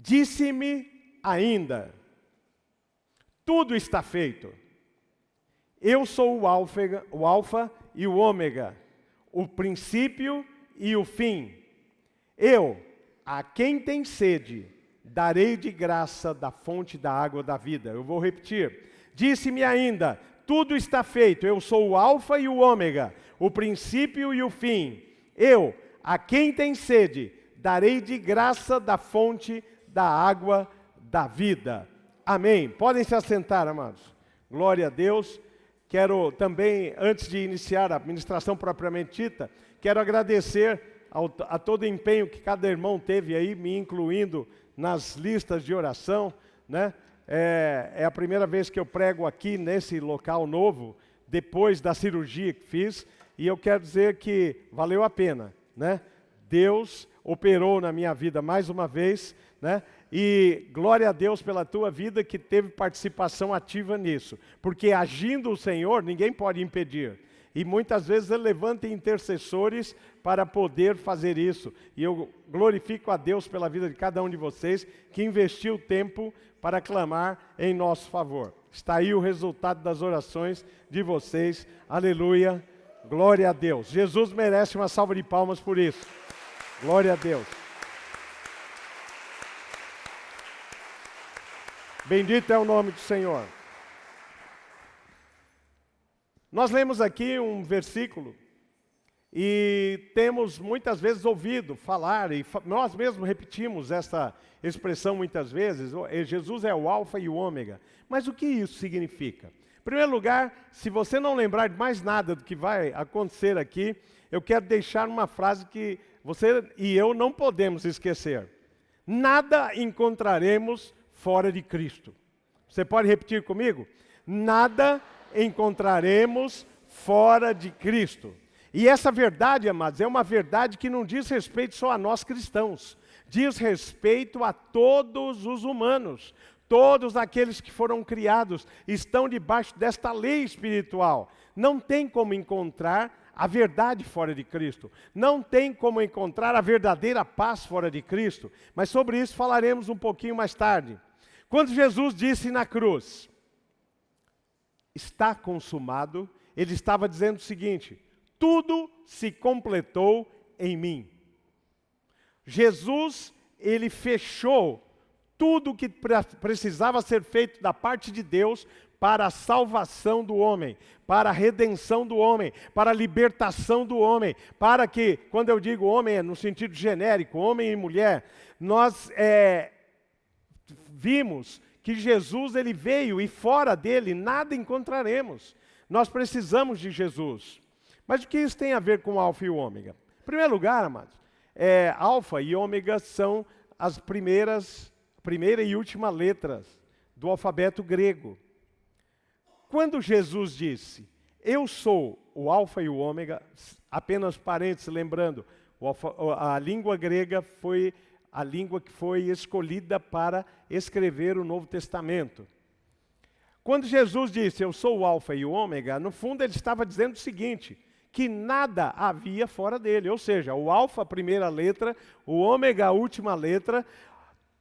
Disse-me ainda, tudo está feito. Eu sou o Alfa e o Ômega, o princípio e o fim. Eu, a quem tem sede, darei de graça da fonte da água da vida. Eu vou repetir. Disse-me ainda, tudo está feito. Eu sou o Alfa e o Ômega, o princípio e o fim. Eu, a quem tem sede, darei de graça da fonte da água da vida. Amém. Podem se assentar, amados. Glória a Deus. Quero também, antes de iniciar a ministração propriamente dita, quero agradecer a todo o empenho que cada irmão teve aí, me incluindo nas listas de oração, né? É a primeira vez que eu prego aqui nesse local novo, depois da cirurgia que fiz, e eu quero dizer que valeu a pena, né? Deus operou na minha vida mais uma vez, né? E glória a Deus pela tua vida que teve participação ativa nisso, porque agindo o Senhor, ninguém pode impedir. E muitas vezes Ele levanta intercessores para poder fazer isso. E eu glorifico a Deus pela vida de cada um de vocês que investiu tempo para clamar em nosso favor. Está aí o resultado das orações de vocês. Aleluia. Glória a Deus. Jesus merece uma salva de palmas por isso. Glória a Deus. Bendito é o nome do Senhor. Nós lemos aqui um versículo e temos muitas vezes ouvido falar, e nós mesmos repetimos essa expressão muitas vezes, Jesus é o Alfa e o Ômega. Mas o que isso significa? Em primeiro lugar, se você não lembrar de mais nada do que vai acontecer aqui, eu quero deixar uma frase que você e eu não podemos esquecer. Nada encontraremos fora de Cristo. Você pode repetir comigo? Nada encontraremos fora de Cristo. E essa verdade, amados, é uma verdade que não diz respeito só a nós cristãos. Diz respeito a todos os humanos. Todos aqueles que foram criados estão debaixo desta lei espiritual. Não tem como encontrar a verdade fora de Cristo. Não tem como encontrar a verdadeira paz fora de Cristo. Mas sobre isso falaremos um pouquinho mais tarde. Quando Jesus disse na cruz, está consumado, ele estava dizendo o seguinte, tudo se completou em mim. Jesus, ele fechou tudo que precisava ser feito da parte de Deus para a salvação do homem, para a redenção do homem, para a libertação do homem, para que, quando eu digo homem, é no sentido genérico, homem e mulher, nós vimos que Jesus ele veio e fora dele nada encontraremos. Nós precisamos de Jesus. Mas o que isso tem a ver com Alfa e o Ômega? Em primeiro lugar, amados, Alfa e Ômega são as primeira e última letras do alfabeto grego. Quando Jesus disse, eu sou o Alfa e o Ômega, apenas parênteses, lembrando, a língua grega foi a língua que foi escolhida para escrever o Novo Testamento. Quando Jesus disse, eu sou o Alfa e o Ômega, no fundo ele estava dizendo o seguinte, que nada havia fora dele, ou seja, o Alfa, a primeira letra, o Ômega, a última letra,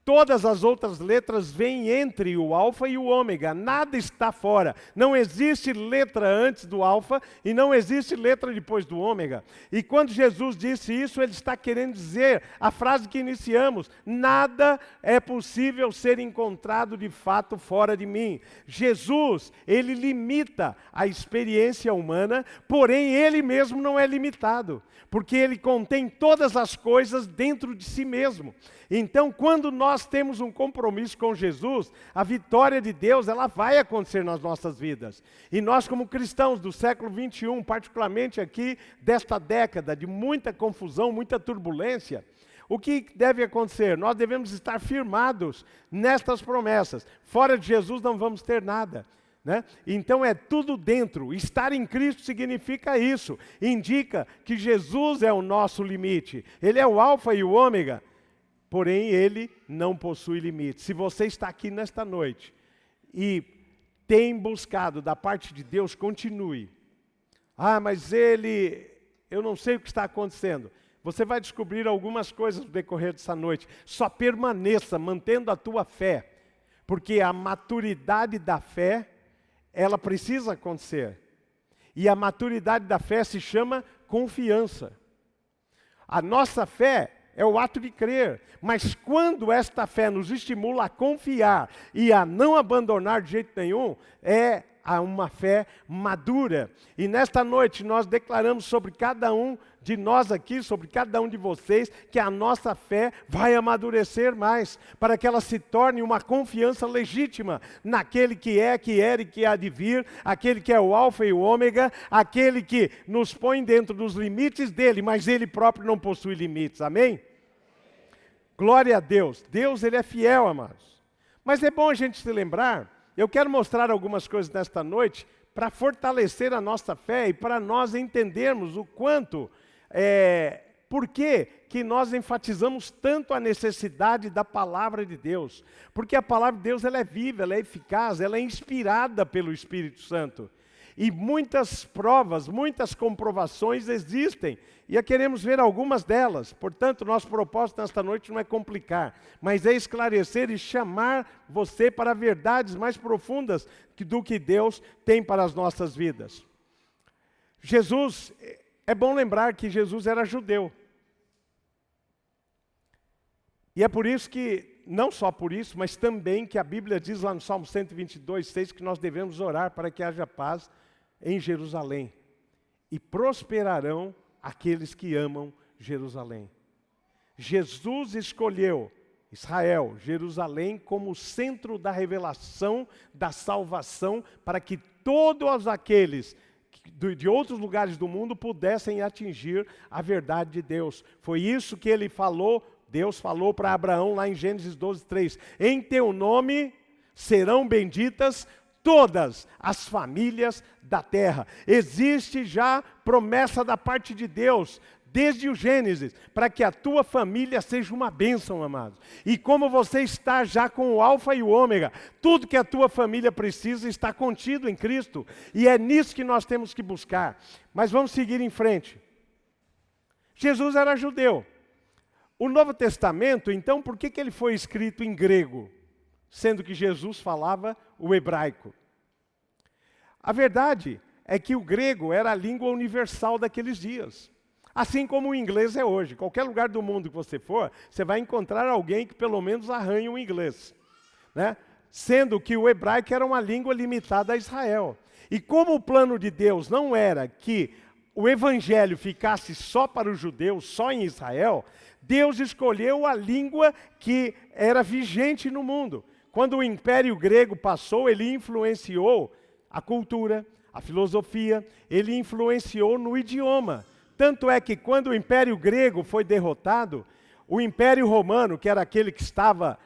todas as outras letras vêm entre o Alfa e o Ômega, nada está fora. Não existe letra antes do Alfa e não existe letra depois do Ômega. E quando Jesus disse isso, ele está querendo dizer a frase que iniciamos, nada é possível ser encontrado de fato fora de mim. Jesus, ele limita a experiência humana, porém ele mesmo não é limitado, porque ele contém todas as coisas dentro de si mesmo. Então, quando nós temos um compromisso com Jesus, a vitória de Deus, ela vai acontecer nas nossas vidas. E nós, como cristãos do século 21, particularmente aqui desta década de muita confusão, muita turbulência, o que deve acontecer? Nós devemos estar firmados nestas promessas. Fora de Jesus não vamos ter nada. Né? Então é tudo dentro. Estar em Cristo significa isso. Indica que Jesus é o nosso limite. Ele é o Alfa e o Ômega. Porém, ele não possui limite. Se você está aqui nesta noite e tem buscado da parte de Deus, continue. Mas eu não sei o que está acontecendo. Você vai descobrir algumas coisas no decorrer dessa noite. Só permaneça mantendo a tua fé, porque a maturidade da fé, ela precisa acontecer. E a maturidade da fé se chama confiança. A nossa fé é o ato de crer, mas quando esta fé nos estimula a confiar e a não abandonar de jeito nenhum, é uma fé madura. E nesta noite nós declaramos sobre cada um de nós aqui, sobre cada um de vocês, que a nossa fé vai amadurecer mais, para que ela se torne uma confiança legítima naquele que é, que era e que há de vir, aquele que é o alfa e o ômega, aquele que nos põe dentro dos limites dele, mas ele próprio não possui limites, amém? Glória a Deus. Deus, ele é fiel, amados. Mas é bom a gente se lembrar. Eu quero mostrar algumas coisas nesta noite para fortalecer a nossa fé e para nós entendermos o quanto, por que nós enfatizamos tanto a necessidade da palavra de Deus. Porque a palavra de Deus ela é viva, ela é eficaz, ela é inspirada pelo Espírito Santo. E muitas provas, muitas comprovações existem. E queremos ver algumas delas. Portanto, nosso propósito nesta noite não é complicar, mas é esclarecer e chamar você para verdades mais profundas do que Deus tem para as nossas vidas. Jesus, é bom lembrar que Jesus era judeu. E é por isso que, não só por isso, mas também que a Bíblia diz lá no Salmo 122:6 que nós devemos orar para que haja paz em Jerusalém. E prosperarão aqueles que amam Jerusalém. Jesus escolheu Israel, Jerusalém, como centro da revelação, da salvação, para que todos aqueles de outros lugares do mundo pudessem atingir a verdade de Deus. Foi isso que ele falou, Deus falou para Abraão lá em Gênesis 12:3. Em teu nome serão benditas todas as famílias da terra. Existe já promessa da parte de Deus, desde o Gênesis, para que a tua família seja uma bênção, amados. E como você está já com o alfa e o ômega, tudo que a tua família precisa está contido em Cristo. E é nisso que nós temos que buscar. Mas vamos seguir em frente. Jesus era judeu. O Novo Testamento, então, por que ele foi escrito em grego? Sendo que Jesus falava o hebraico. A verdade é que o grego era a língua universal daqueles dias. Assim como o inglês é hoje. Qualquer lugar do mundo que você for, você vai encontrar alguém que pelo menos arranha o inglês, né? Sendo que o hebraico era uma língua limitada a Israel. E como o plano de Deus não era que o evangelho ficasse só para os judeus, só em Israel, Deus escolheu a língua que era vigente no mundo. Quando o Império Grego passou, ele influenciou a cultura, a filosofia, ele influenciou no idioma. Tanto é que quando o Império Grego foi derrotado, o Império Romano, que era aquele que estava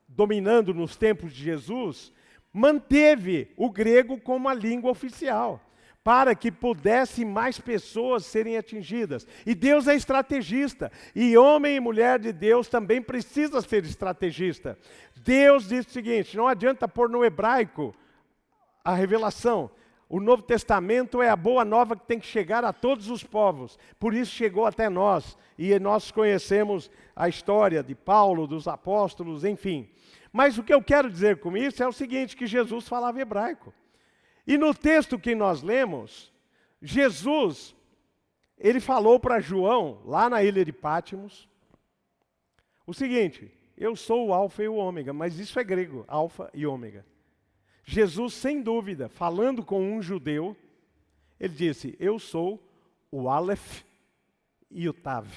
dominando nos tempos de Jesus, manteve o grego como a língua oficial, para que pudesse mais pessoas serem atingidas. E Deus é estrategista, e homem e mulher de Deus também precisa ser estrategista. Deus diz o seguinte, não adianta pôr no hebraico a revelação. O Novo Testamento é a boa nova que tem que chegar a todos os povos. Por isso chegou até nós. E nós conhecemos a história de Paulo, dos apóstolos, enfim. Mas o que eu quero dizer com isso é o seguinte, que Jesus falava hebraico. E no texto que nós lemos, Jesus, ele falou para João, lá na ilha de Pátimos, o seguinte, eu sou o alfa e o ômega, mas isso é grego, alfa e ômega. Jesus, sem dúvida, falando com um judeu, ele disse, eu sou o Aleph e o Tav.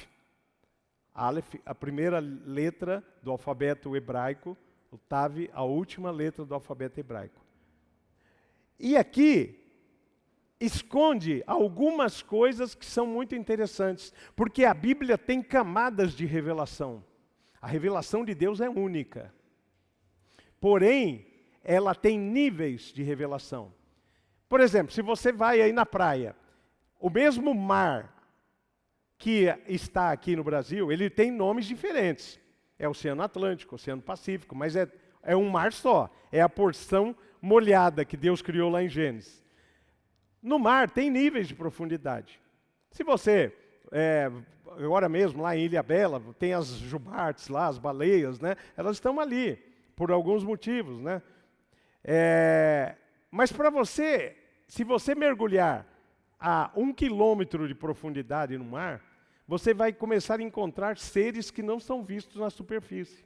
Aleph, a primeira letra do alfabeto hebraico, o Tav, a última letra do alfabeto hebraico. E aqui, esconde algumas coisas que são muito interessantes, porque a Bíblia tem camadas de revelação. A revelação de Deus é única. Porém, ela tem níveis de revelação. Por exemplo, se você vai aí na praia, o mesmo mar que está aqui no Brasil, ele tem nomes diferentes. É o Oceano Atlântico, Oceano Pacífico, mas é um mar só. É a porção molhada que Deus criou lá em Gênesis. No mar tem níveis de profundidade. Se você agora mesmo, lá em Ilhabela, tem as jubartes lá, as baleias, né? Elas estão ali, por alguns motivos, né? Mas para você, se você mergulhar a 1 quilômetro de profundidade no mar, você vai começar a encontrar seres que não são vistos na superfície.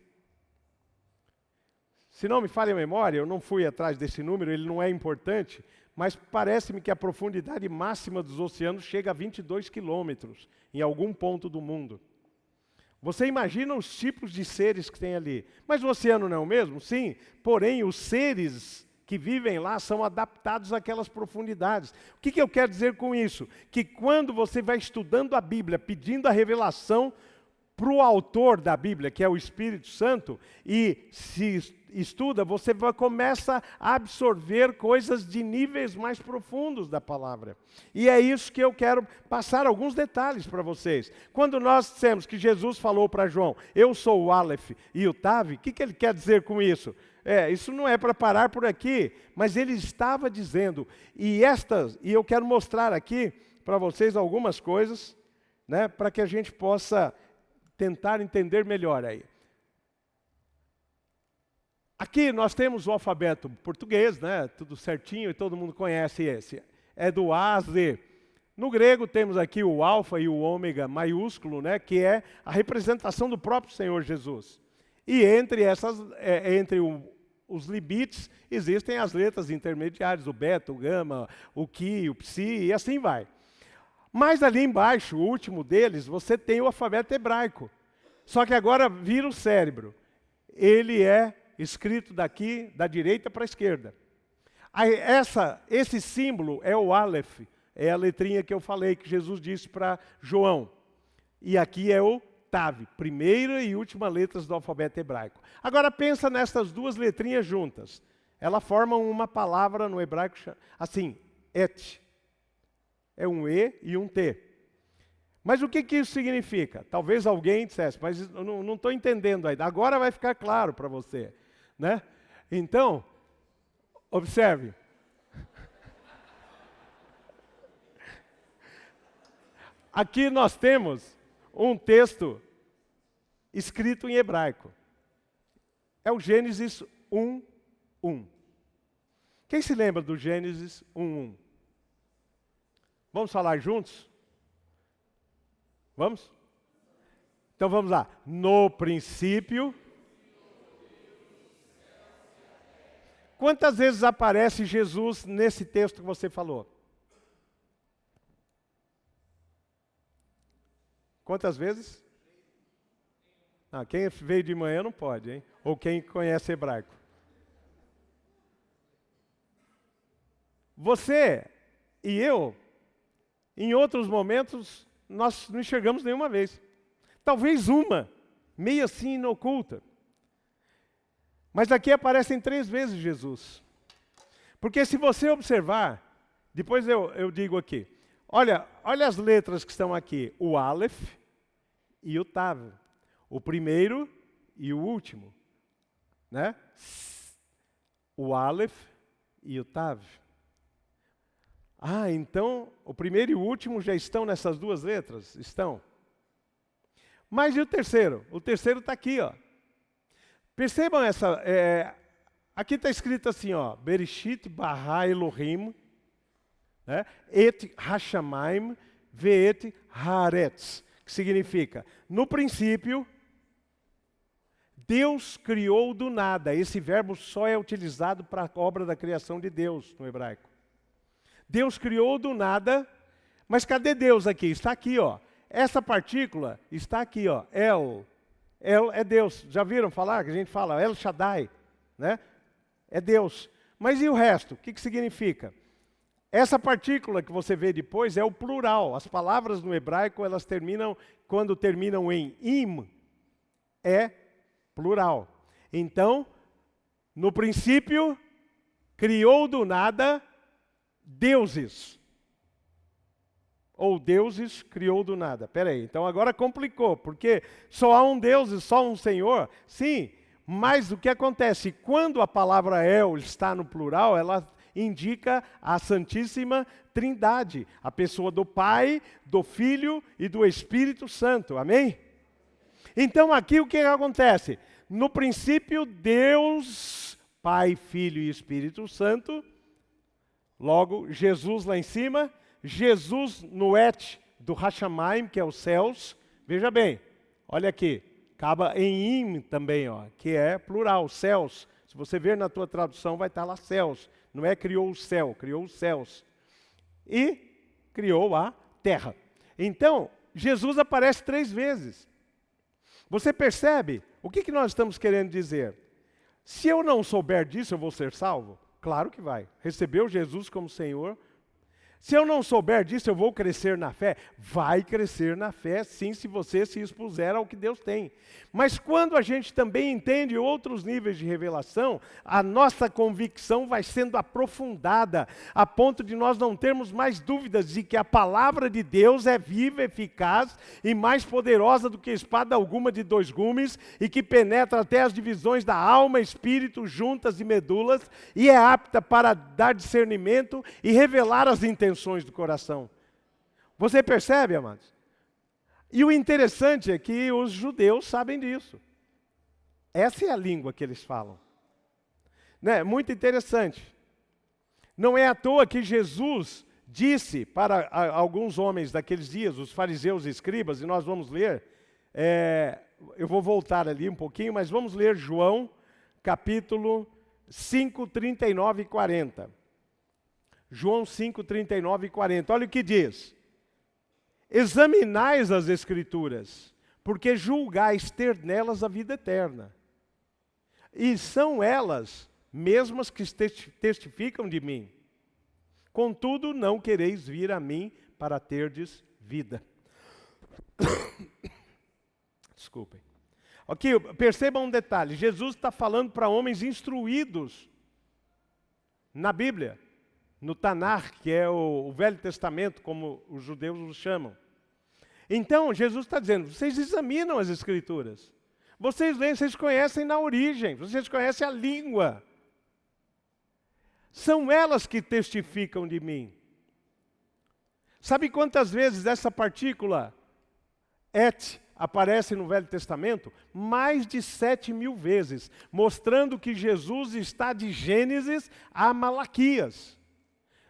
Se não me falha a memória, eu não fui atrás desse número, ele não é importante, mas parece-me que a profundidade máxima dos oceanos chega a 22 quilômetros, em algum ponto do mundo. Você imagina os tipos de seres que tem ali. Mas o oceano não é o mesmo? Sim, porém os seres que vivem lá são adaptados àquelas profundidades. O que eu quero dizer com isso? Que quando você vai estudando a Bíblia, pedindo a revelação para o autor da Bíblia, que é o Espírito Santo, e se estuda, você começa a absorver coisas de níveis mais profundos da palavra. E é isso que eu quero passar alguns detalhes para vocês. Quando nós dissemos que Jesus falou para João, eu sou o Aleph e o Tav, o que ele quer dizer com isso? Isso não é para parar por aqui, mas ele estava dizendo, e eu quero mostrar aqui para vocês algumas coisas, né, para que a gente possa tentar entender melhor aí. Aqui nós temos o alfabeto português, né? Tudo certinho e todo mundo conhece esse. É do A a Z. No grego temos aqui o alfa e o ômega maiúsculo, né? Que é a representação do próprio Senhor Jesus. E entre os libites existem as letras intermediárias, o beta, o gama, o ki, o psi e assim vai. Mas ali embaixo, o último deles, você tem o alfabeto hebraico. Só que agora vira o cérebro. Ele é escrito daqui, da direita para a esquerda. Esse símbolo é o Aleph, é a letrinha que eu falei, que Jesus disse para João. E aqui é o Tav, primeira e última letras do alfabeto hebraico. Agora pensa nessas duas letrinhas juntas. Elas formam uma palavra no hebraico assim, et. É um E e um T. Mas o que isso significa? Talvez alguém dissesse, mas eu não estou entendendo ainda. Agora vai ficar claro para você, né? Então, observe. Aqui nós temos um texto escrito em hebraico. É o Gênesis 1:1. Quem se lembra do Gênesis 1:1? Vamos falar juntos? Vamos? Então vamos lá. No princípio. Quantas vezes aparece Jesus nesse texto que você falou? Quantas vezes? Quem veio de manhã não pode, hein? Ou quem conhece hebraico. Você e eu, em outros momentos, nós não enxergamos nenhuma vez. Talvez uma, meio assim oculta. Mas aqui aparecem 3 vezes Jesus. Porque se você observar, depois eu digo aqui, olha as letras que estão aqui, o Aleph e o Tav. O primeiro e o último. Né? O Aleph e o Tav. Então, o primeiro e o último já estão nessas 2 letras? Estão. Mas e o terceiro? O terceiro está aqui, ó. Percebam aqui está escrito assim, ó, Bereshit bara Elohim, né? Et hashamayim ve'et haaretz, que significa, no princípio, Deus criou do nada. Esse verbo só é utilizado para a obra da criação de Deus, no hebraico. Deus criou do nada, mas cadê Deus aqui? Está aqui, ó. Essa partícula está aqui, ó. El é Deus. Já viram falar? Que a gente fala El Shaddai, né? É Deus. Mas e o resto? O que significa? Essa partícula que você vê depois é o plural. As palavras no hebraico, elas terminam, quando terminam em im, é plural. Então, no princípio, criou do nada deuses. Ou deuses criou do nada. Espera aí, então agora complicou, porque só há um Deus e só um Senhor? Sim, mas o que acontece? Quando a palavra El está no plural, ela indica a Santíssima Trindade, a pessoa do Pai, do Filho e do Espírito Santo. Amém? Então aqui o que acontece? No princípio, Deus, Pai, Filho e Espírito Santo. Logo, Jesus lá em cima, Jesus no et do Hashamayim, que é os céus. Veja bem, olha aqui, acaba em im também, ó, que é plural, céus. Se você ver na tua tradução, vai estar lá céus. Não é criou o céu, criou os céus. E criou a terra. Então, Jesus aparece 3 vezes. Você percebe? O que nós estamos querendo dizer? Se eu não souber disso, eu vou ser salvo? Claro que vai. Recebeu Jesus como Senhor. Se eu não souber disso, eu vou crescer na fé? Vai crescer na fé, sim, se você se expuser ao que Deus tem. Mas quando a gente também entende outros níveis de revelação, a nossa convicção vai sendo aprofundada, a ponto de nós não termos mais dúvidas de que a palavra de Deus é viva, eficaz e mais poderosa do que espada alguma de 2 gumes, e que penetra até as divisões da alma, espírito, juntas e medulas, e é apta para dar discernimento e revelar as intenções do coração. Você percebe, amados? E o interessante é que os judeus sabem disso. Essa é a língua que eles falam. Né? Muito interessante. Não é à toa que Jesus disse para alguns homens daqueles dias, os fariseus e escribas, e nós vamos ler, eu vou voltar ali um pouquinho, mas vamos ler João, capítulo 5, 39 e 40. João 5, 39 e 40. Olha o que diz. Examinais as Escrituras, porque julgais ter nelas a vida eterna. E são elas mesmas que testificam de mim. Contudo, não quereis vir a mim para terdes vida. Desculpem. Aqui, percebam um detalhe. Jesus está falando para homens instruídos na Bíblia, no Tanar, que é o Velho Testamento, como os judeus o chamam. Então, Jesus está dizendo, vocês examinam as Escrituras. Vocês leem, vocês conhecem na origem, vocês conhecem a língua. São elas que testificam de mim. Sabe quantas vezes essa partícula et aparece no Velho Testamento? Mais de 7.000 vezes, mostrando que Jesus está de Gênesis a Malaquias,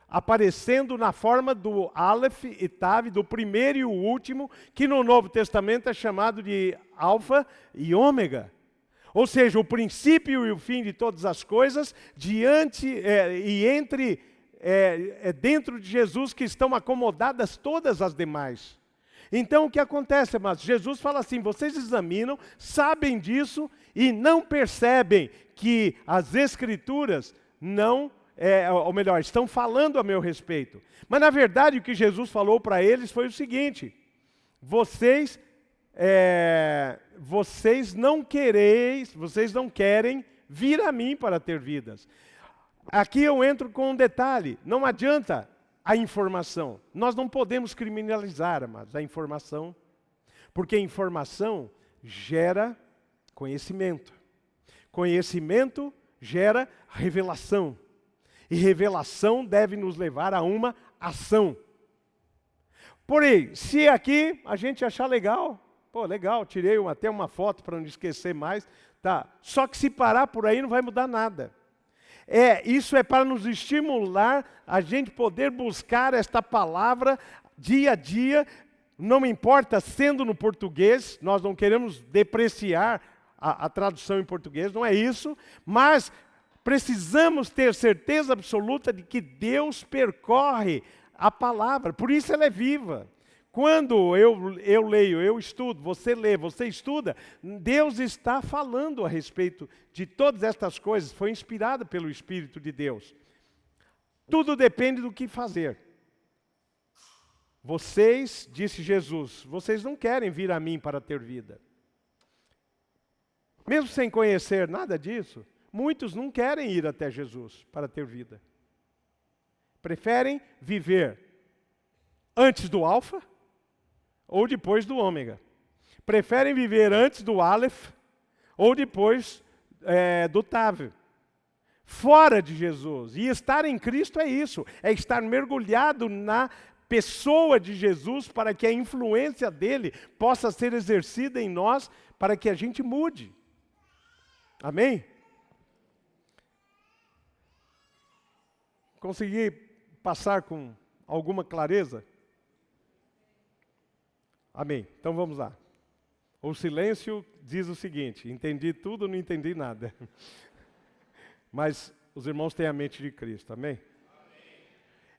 aparecendo na forma do Aleph e Tav, do primeiro e o último, que no Novo Testamento é chamado de Alfa e Ômega. Ou seja, o princípio e o fim de todas as coisas, dentro de Jesus que estão acomodadas todas as demais. Então o que acontece, amados? Jesus fala assim, vocês examinam, sabem disso e não percebem que as Escrituras não, ou melhor, estão falando a meu respeito. Mas na verdade o que Jesus falou para eles foi o seguinte, vocês não querem vir a mim para ter vidas. Aqui eu entro com um detalhe, não adianta a informação. Nós não podemos criminalizar, amados, a informação, porque a informação gera conhecimento. Conhecimento gera revelação. E revelação deve nos levar a uma ação. Porém, se aqui a gente achar legal, pô, legal, tirei até uma foto para não esquecer mais, tá. Só que se parar por aí não vai mudar nada. Isso é para nos estimular a gente poder buscar esta palavra dia a dia, não importa sendo no português, nós não queremos depreciar a tradução em português, não é isso, mas precisamos ter certeza absoluta de que Deus percorre a palavra, por isso ela é viva. Quando eu leio, eu estudo, você lê, você estuda, Deus está falando a respeito de todas estas coisas, foi inspirado pelo Espírito de Deus. Tudo depende do que fazer. Vocês, disse Jesus, vocês não querem vir a mim para ter vida. Mesmo sem conhecer nada disso, muitos não querem ir até Jesus para ter vida. Preferem viver antes do alfa ou depois do ômega. Preferem viver antes do Aleph ou depois do Tav. fora de Jesus. E estar em Cristo é isso, é estar mergulhado na pessoa de Jesus para que a influência dele possa ser exercida em nós, para que a gente mude. Amém? Consegui passar com alguma clareza? Amém. Então vamos lá. O silêncio diz o seguinte: entendi tudo, não entendi nada. Mas os irmãos têm a mente de Cristo, amém?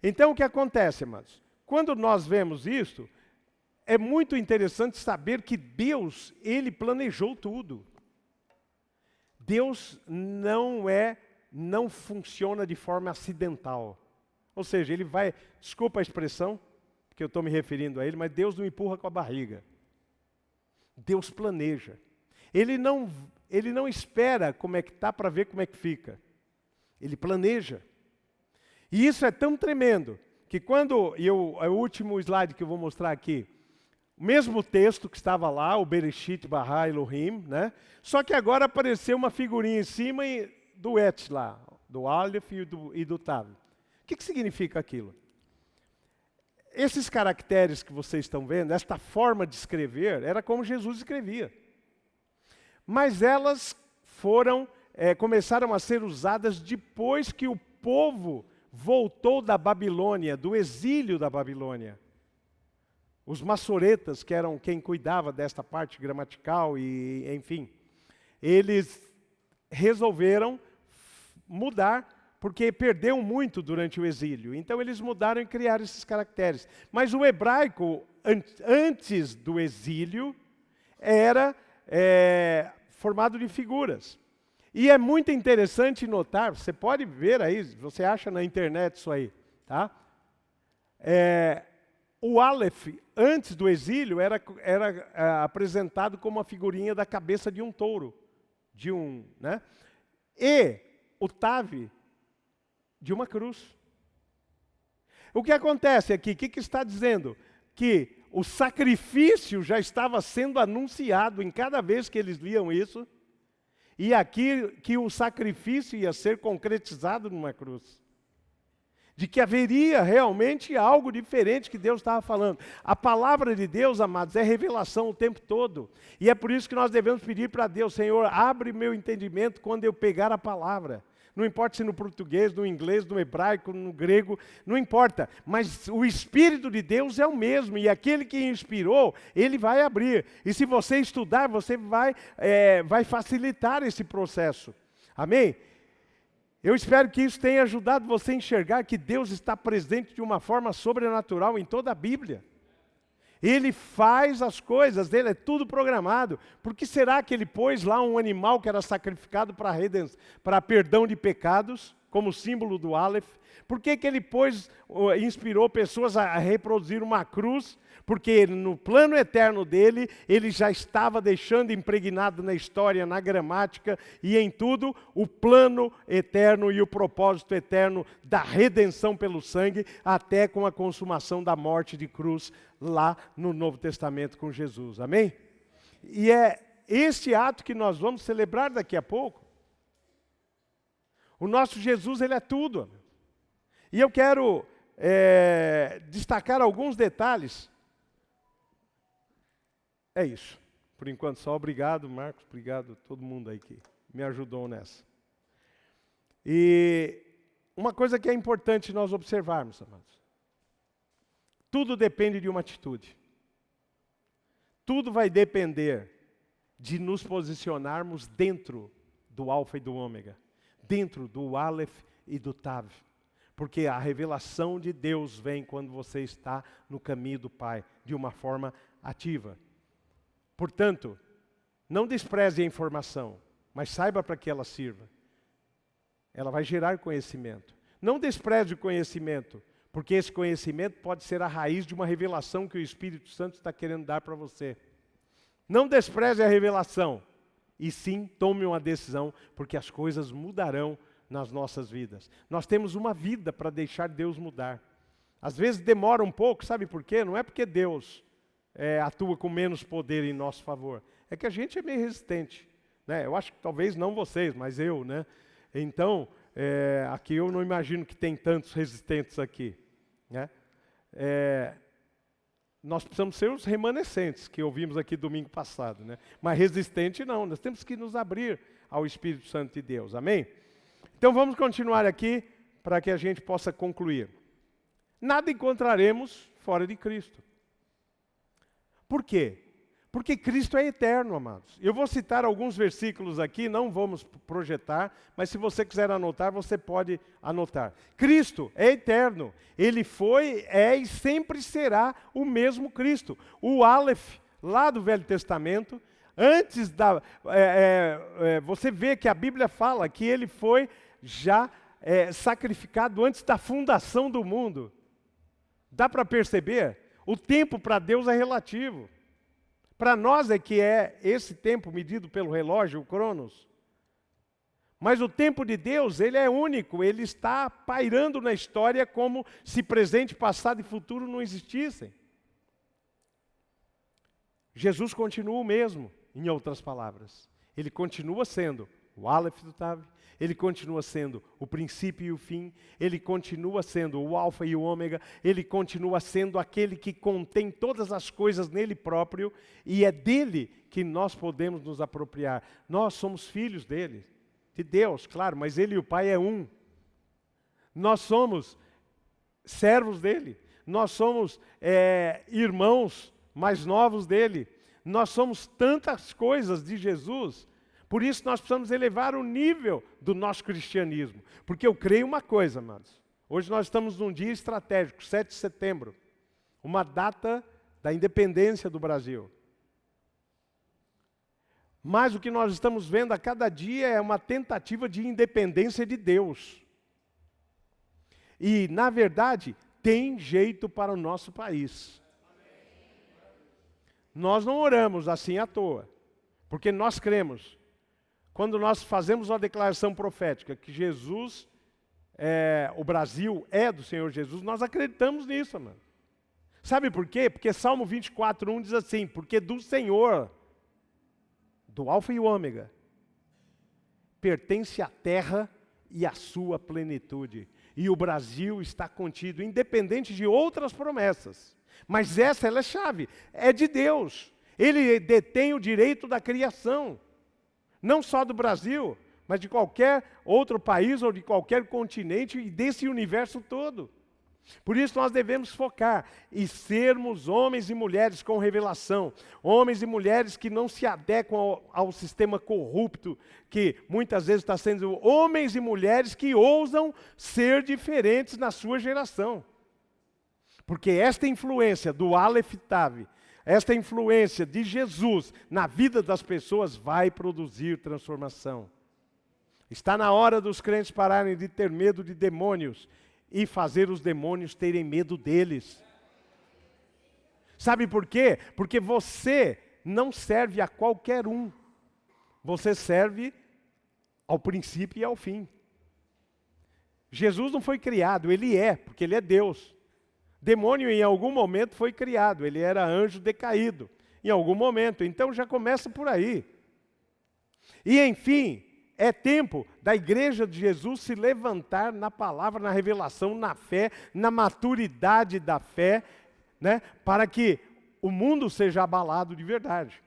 Então o que acontece, amados? Quando nós vemos isto, é muito interessante saber que Deus, Ele planejou tudo. Deus não funciona de forma acidental. Ou seja, Ele vai, desculpa a expressão, porque eu estou me referindo a Ele, mas Deus não empurra com a barriga. Deus planeja. Ele não espera como é que está para ver como é que fica. Ele planeja. E isso é tão tremendo, que quando, é o último slide que eu vou mostrar aqui, o mesmo texto que estava lá, o Bereshit bara Elohim, né? Só que agora apareceu uma figurinha em cima do Et lá, do Aleph e do Tav. O que significa aquilo? Esses caracteres que vocês estão vendo, esta forma de escrever, era como Jesus escrevia. Mas elas começaram a ser usadas depois que o povo voltou da Babilônia, do exílio da Babilônia. Os maçoretas, que eram quem cuidava desta parte gramatical e, enfim, eles resolveram mudar, porque perdeu muito durante o exílio. Então eles mudaram e criaram esses caracteres. Mas o hebraico, antes do exílio, era formado de figuras. E é muito interessante notar, você pode ver aí, você acha na internet isso aí, tá? O Aleph, antes do exílio, era apresentado como a figurinha da cabeça de um touro, né? E o Tav, de uma cruz. O que acontece aqui? O que está dizendo? Que o sacrifício já estava sendo anunciado em cada vez que eles liam isso, e aqui que o sacrifício ia ser concretizado numa cruz. De que haveria realmente algo diferente que Deus estava falando. A palavra de Deus, amados, é revelação o tempo todo. E é por isso que nós devemos pedir para Deus: Senhor, abre meu entendimento quando eu pegar a palavra. Não importa se no português, no inglês, no hebraico, no grego, não importa. Mas o Espírito de Deus é o mesmo, e aquele que inspirou, ele vai abrir. E se você estudar, você vai facilitar esse processo. Amém? Eu espero que isso tenha ajudado você a enxergar que Deus está presente de uma forma sobrenatural em toda a Bíblia. Ele faz as coisas, ele é tudo programado. Por que será que ele pôs lá um animal que era sacrificado para perdão de pecados, como símbolo do Aleph? Por que ele inspirou pessoas a reproduzir uma cruz? Porque no plano eterno dele, ele já estava deixando impregnado na história, na gramática e em tudo, o plano eterno e o propósito eterno da redenção pelo sangue, até com a consumação da morte de cruz lá no Novo Testamento com Jesus. Amém? E é este ato que nós vamos celebrar daqui a pouco. O nosso Jesus, ele é tudo. E eu quero destacar alguns detalhes. É isso. Por enquanto só. Obrigado, Marcos. Obrigado a todo mundo aí que me ajudou nessa. E uma coisa que é importante nós observarmos, amados. Tudo depende de uma atitude. Tudo vai depender de nos posicionarmos dentro do Alfa e do Ômega. Dentro do Aleph e do Tav. Porque a revelação de Deus vem quando você está no caminho do Pai, de uma forma ativa. Portanto, não despreze a informação, mas saiba para que ela sirva. Ela vai gerar conhecimento. Não despreze o conhecimento, porque esse conhecimento pode ser a raiz de uma revelação que o Espírito Santo está querendo dar para você. Não despreze a revelação, e sim tome uma decisão, porque as coisas mudarão nas nossas vidas. Nós temos uma vida para deixar Deus mudar. Às vezes demora um pouco, sabe por quê? Não é porque Deus atua com menos poder em nosso favor. É que a gente é meio resistente, né? Eu acho que talvez não vocês, mas eu, né? Então, Aqui eu não imagino que tem tantos resistentes aqui, né? Nós precisamos ser os remanescentes, que ouvimos aqui domingo passado, né? Mas resistente não, nós temos que nos abrir ao Espírito Santo de Deus, amém? Então vamos continuar aqui, para que a gente possa concluir. Nada encontraremos fora de Cristo. Por quê? Porque Cristo é eterno, amados. Eu vou citar alguns versículos aqui, não vamos projetar, mas se você quiser anotar, você pode anotar. Cristo é eterno. Ele foi, é e sempre será o mesmo Cristo. O Aleph, lá do Velho Testamento, antes da... você vê que a Bíblia fala que ele foi já sacrificado antes da fundação do mundo. Dá para perceber? O tempo para Deus é relativo. Para nós é que é esse tempo medido pelo relógio, o Cronos. Mas o tempo de Deus, ele é único, ele está pairando na história como se presente, passado e futuro não existissem. Jesus continua o mesmo, em outras palavras. Ele continua sendo o Aleph do Tav, ele continua sendo o princípio e o fim, ele continua sendo o alfa e o ômega, ele continua sendo aquele que contém todas as coisas nele próprio, e é dele que nós podemos nos apropriar. Nós somos filhos dele, de Deus, claro, mas ele e o Pai é um. Nós somos servos dele, nós somos irmãos mais novos dele, nós somos tantas coisas de Jesus. Por isso nós precisamos elevar o nível do nosso cristianismo. Porque eu creio uma coisa, amados. Hoje nós estamos num dia estratégico, 7 de setembro. Uma data da independência do Brasil. Mas o que nós estamos vendo a cada dia é uma tentativa de independência de Deus. E, na verdade, tem jeito para o nosso país. Nós não oramos assim à toa. Porque nós cremos. Quando nós fazemos uma declaração profética que Jesus, o Brasil é do Senhor Jesus, nós acreditamos nisso, mano. Sabe por quê? Porque Salmo 24:1 diz assim, porque do Senhor, do Alfa e o Ômega, pertence a terra e a sua plenitude. E o Brasil está contido, independente de outras promessas. Mas essa, ela é chave, é de Deus. Ele detém o direito da criação. Não só do Brasil, mas de qualquer outro país ou de qualquer continente e desse universo todo. Por isso nós devemos focar e sermos homens e mulheres com revelação. Homens e mulheres que não se adequam ao sistema corrupto, que muitas vezes está sendo homens e mulheres que ousam ser diferentes na sua geração. Porque esta influência do Aleph Tav, esta influência de Jesus na vida das pessoas vai produzir transformação. Está na hora dos crentes pararem de ter medo de demônios e fazer os demônios terem medo deles. Sabe por quê? Porque você não serve a qualquer um. Você serve ao princípio e ao fim. Jesus não foi criado, ele é, porque ele é Deus. Demônio em algum momento foi criado, ele era anjo decaído, em algum momento, então já começa por aí. E enfim, é tempo da igreja de Jesus se levantar na palavra, na revelação, na fé, na maturidade da fé, né, para que o mundo seja abalado de verdade.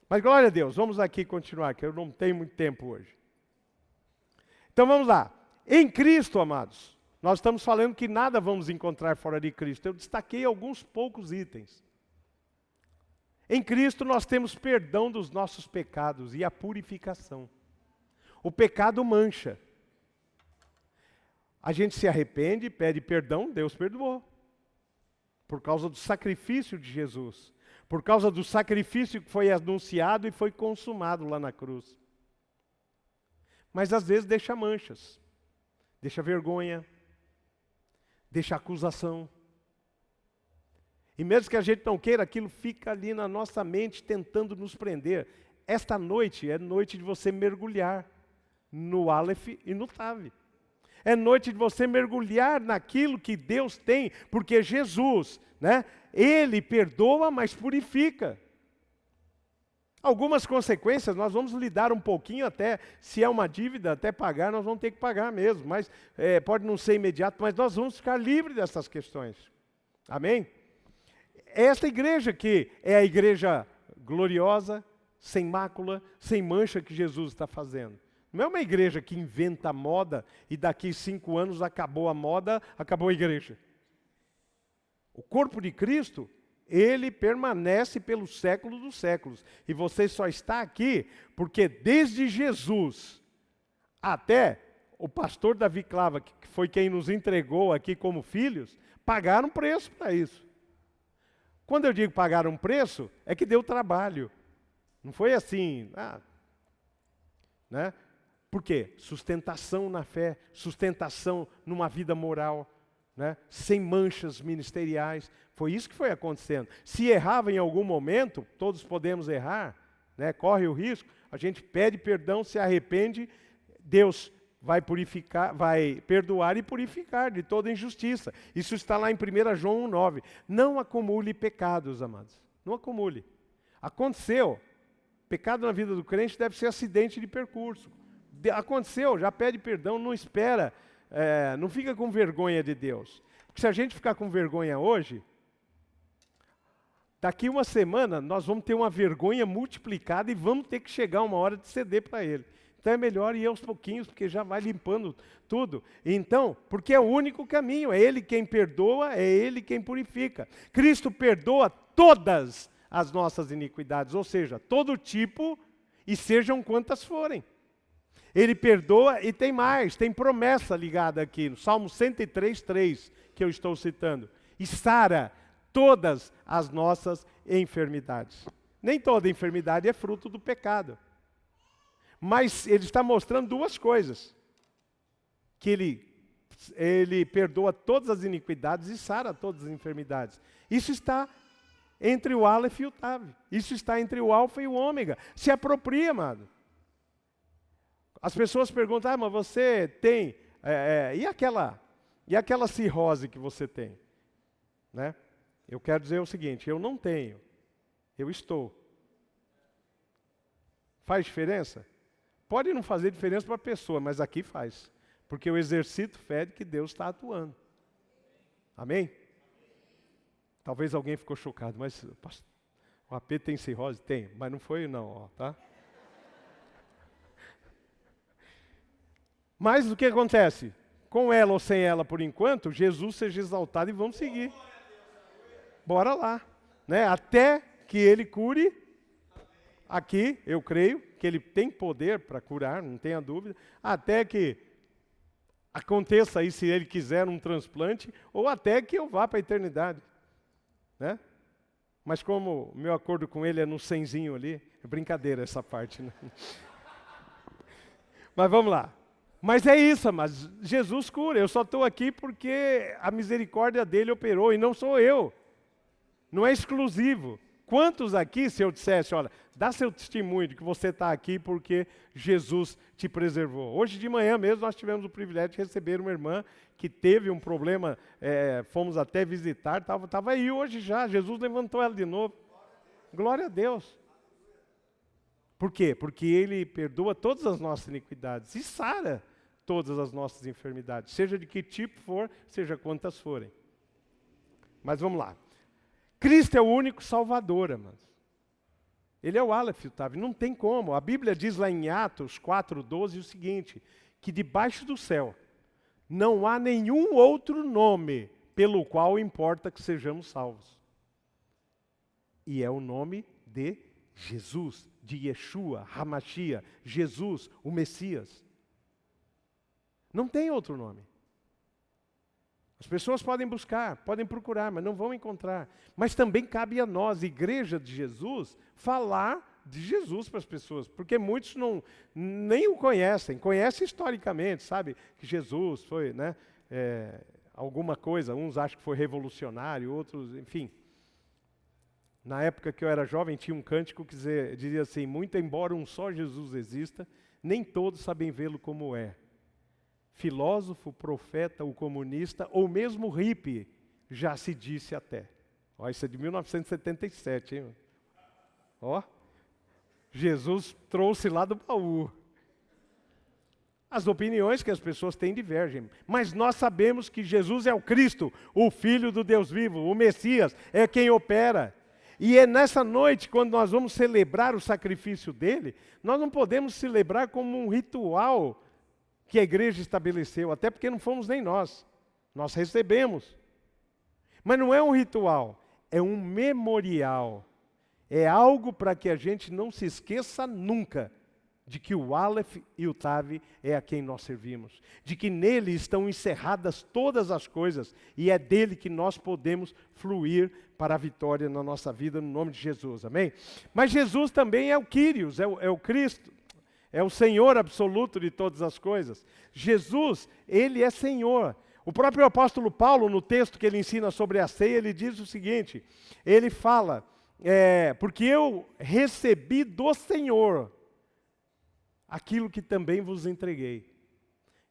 Mas glória a Deus, vamos aqui continuar, que eu não tenho muito tempo hoje. Então vamos lá, em Cristo, amados, nós estamos falando que nada vamos encontrar fora de Cristo. Eu destaquei alguns poucos itens. Em Cristo nós temos perdão dos nossos pecados e a purificação. O pecado mancha. A gente se arrepende, pede perdão, Deus perdoou. Por causa do sacrifício de Jesus. Por causa do sacrifício que foi anunciado e foi consumado lá na cruz. Mas às vezes deixa manchas. Deixa vergonha. Deixa acusação. E mesmo que a gente não queira, aquilo fica ali na nossa mente tentando nos prender. Esta noite é noite de você mergulhar no Aleph e no Tav. É noite de você mergulhar naquilo que Deus tem, porque Jesus, né, Ele perdoa, mas purifica. Algumas consequências nós vamos lidar um pouquinho até, se é uma dívida, até pagar, nós vamos ter que pagar mesmo, mas pode não ser imediato, mas nós vamos ficar livres dessas questões. Amém? Esta igreja que é a igreja gloriosa, sem mácula, sem mancha que Jesus está fazendo. Não é uma igreja que inventa moda e daqui 5 anos acabou a moda, acabou a igreja. O corpo de Cristo, ele permanece pelos séculos dos séculos. E você só está aqui porque desde Jesus até o pastor Davi Clava, que foi quem nos entregou aqui como filhos, pagaram preço para isso. Quando eu digo pagaram um preço, é que deu trabalho. Não foi assim, né? Por quê? Sustentação na fé, sustentação numa vida moral, né? Sem manchas ministeriais. Foi isso que foi acontecendo. Se errava em algum momento, todos podemos errar, né? Corre o risco, a gente pede perdão, se arrepende, Deus vai purificar, vai perdoar e purificar de toda injustiça. Isso está lá em 1 João 1,9. Não acumule pecados, amados. Não acumule. Aconteceu. Pecado na vida do crente deve ser acidente de percurso. Aconteceu, já pede perdão, não espera, não fica com vergonha de Deus. Porque se a gente ficar com vergonha hoje, daqui uma semana nós vamos ter uma vergonha multiplicada e vamos ter que chegar uma hora de ceder para Ele. Então é melhor ir aos pouquinhos, porque já vai limpando tudo. Então, porque é o único caminho, é Ele quem perdoa, é Ele quem purifica. Cristo perdoa todas as nossas iniquidades, ou seja, todo tipo, e sejam quantas forem. Ele perdoa e tem mais, tem promessa ligada aqui, no Salmo 103:3, que eu estou citando. E sara todas as nossas enfermidades. Nem toda enfermidade é fruto do pecado. Mas ele está mostrando duas coisas. Que ele perdoa todas as iniquidades e sara todas as enfermidades. Isso está entre o Aleph e o Tav. Isso está entre o Alfa e o Ômega. Se apropria, amado. As pessoas perguntam, mas você tem... e aquela cirrose que você tem? Né? Eu quero dizer o seguinte, eu não tenho. Eu estou. Faz diferença? Pode não fazer diferença para a pessoa, mas aqui faz. Porque eu exercito fé de que Deus está atuando. Amém? Talvez alguém ficou chocado, mas o AP tem cirrose? Tem, mas não foi não, ó, tá? Mas o que acontece? Com ela ou sem ela, por enquanto, Jesus seja exaltado e vamos seguir. Bora lá. Né? Até que Ele cure, aqui, eu creio, que Ele tem poder para curar, não tenha dúvida, até que aconteça aí, se Ele quiser, um transplante, ou até que eu vá para a eternidade. Né? Mas como o meu acordo com Ele é no cenzinho ali, é brincadeira essa parte. Né? Mas vamos lá. Mas é isso, mas Jesus cura. Eu só estou aqui porque a misericórdia dele operou e não sou eu. Não é exclusivo. Quantos aqui, se eu dissesse, olha, dá seu testemunho de que você está aqui porque Jesus te preservou. Hoje de manhã mesmo nós tivemos o privilégio de receber uma irmã que teve um problema, fomos até visitar, estava aí hoje já, Jesus levantou ela de novo. Glória a Deus. Por quê? Porque Ele perdoa todas as nossas iniquidades e sara todas as nossas enfermidades, seja de que tipo for, seja quantas forem. Mas vamos lá. Cristo é o único Salvador, amados. Ele é o Aleph e o Tav, não tem como. A Bíblia diz lá em Atos 4:12 o seguinte, que debaixo do céu não há nenhum outro nome pelo qual importa que sejamos salvos. E é o nome de Jesus, de Yeshua, Hamashia, Jesus, o Messias. Não tem outro nome. As pessoas podem buscar, podem procurar, mas não vão encontrar. Mas também cabe a nós, Igreja de Jesus, falar de Jesus para as pessoas, porque muitos nem o conhecem, conhecem historicamente, sabe, que Jesus foi, né, alguma coisa, uns acham que foi revolucionário, outros, enfim. Na época que eu era jovem, tinha um cântico que dizia assim, muito embora um só Jesus exista, nem todos sabem vê-lo como é. Filósofo, profeta, o comunista, ou mesmo hippie, já se disse até. Ó, isso é de 1977, hein? Ó. Jesus trouxe lá do baú. As opiniões que as pessoas têm divergem, mas nós sabemos que Jesus é o Cristo, o Filho do Deus vivo, o Messias, é quem opera. E é nessa noite, quando nós vamos celebrar o sacrifício dele, nós não podemos celebrar como um ritual que a igreja estabeleceu, até porque não fomos nem nós recebemos. Mas não é um ritual, é um memorial. É algo para que a gente não se esqueça nunca de que o Aleph e o Tav é a quem nós servimos, de que nele estão encerradas todas as coisas e é dele que nós podemos fluir para a vitória na nossa vida, no nome de Jesus, amém? Mas Jesus também é o Kyrios, é o Cristo, é o Senhor absoluto de todas as coisas. Jesus, ele é Senhor. O próprio apóstolo Paulo, no texto que ele ensina sobre a ceia, ele diz o seguinte, ele fala, porque eu recebi do Senhor aquilo que também vos entreguei,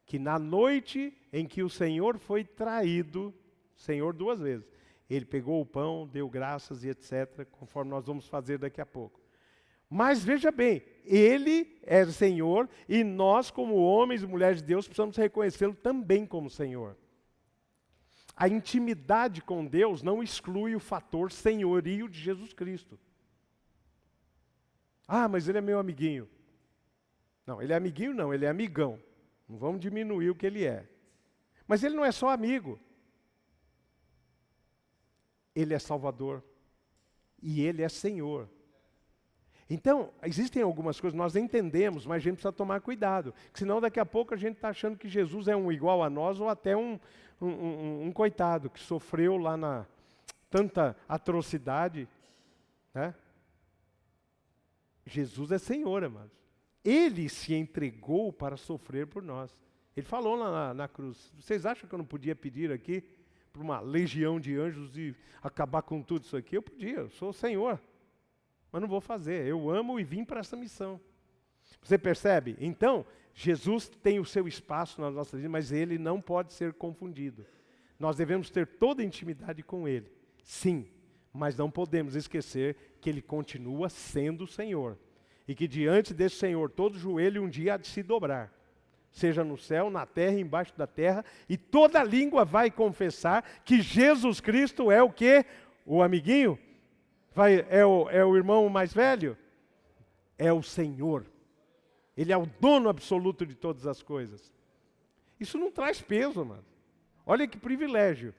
que na noite em que o Senhor foi traído, Senhor duas vezes, ele pegou o pão, deu graças e etc., conforme nós vamos fazer daqui a pouco. Mas veja bem, ele é Senhor e nós, como homens e mulheres de Deus, precisamos reconhecê-lo também como Senhor. A intimidade com Deus não exclui o fator senhorio de Jesus Cristo. Ah, mas ele é meu amiguinho. Não, ele é amiguinho não, ele é amigão. Não vamos diminuir o que ele é. Mas ele não é só amigo. Ele é Salvador. E ele é Senhor. Então, existem algumas coisas que nós entendemos, mas a gente precisa tomar cuidado. Senão daqui a pouco a gente está achando que Jesus é um igual a nós ou até um coitado que sofreu lá na tanta atrocidade. Né? Jesus é Senhor, amados. Ele se entregou para sofrer por nós. Ele falou lá na cruz, vocês acham que eu não podia pedir aqui para uma legião de anjos e acabar com tudo isso aqui? Eu podia, eu sou o Senhor. Mas não vou fazer, eu amo e vim para essa missão. Você percebe? Então, Jesus tem o seu espaço na nossa vida, mas ele não pode ser confundido. Nós devemos ter toda a intimidade com ele, sim, mas não podemos esquecer que ele continua sendo o Senhor. E que diante desse Senhor, todo joelho um dia há de se dobrar. Seja no céu, na terra, embaixo da terra. E toda língua vai confessar que Jesus Cristo é o quê? O amiguinho? É o irmão mais velho? É o Senhor. Ele é o dono absoluto de todas as coisas. Isso não traz peso, mano. Olha que privilégio.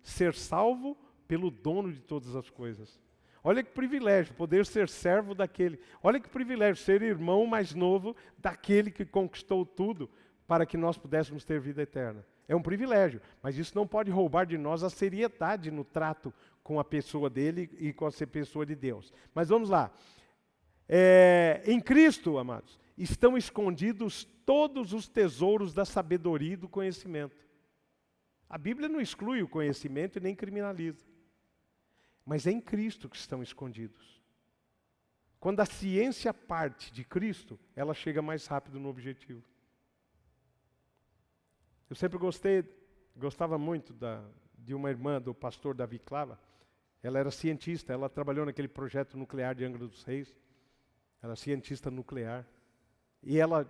Ser salvo pelo dono de todas as coisas. Olha que privilégio, poder ser servo daquele. Olha que privilégio, ser irmão mais novo daquele que conquistou tudo para que nós pudéssemos ter vida eterna. É um privilégio, mas isso não pode roubar de nós a seriedade no trato com a pessoa dele e com a pessoa de Deus. Mas vamos lá. Em Cristo, amados, estão escondidos todos os tesouros da sabedoria e do conhecimento. A Bíblia não exclui o conhecimento e nem criminaliza. Mas é em Cristo que estão escondidos. Quando a ciência parte de Cristo, ela chega mais rápido no objetivo. Eu sempre gostava muito de uma irmã do pastor Davi Clava. Ela era cientista, ela trabalhou naquele projeto nuclear de Angra dos Reis. Ela era cientista nuclear. E ela,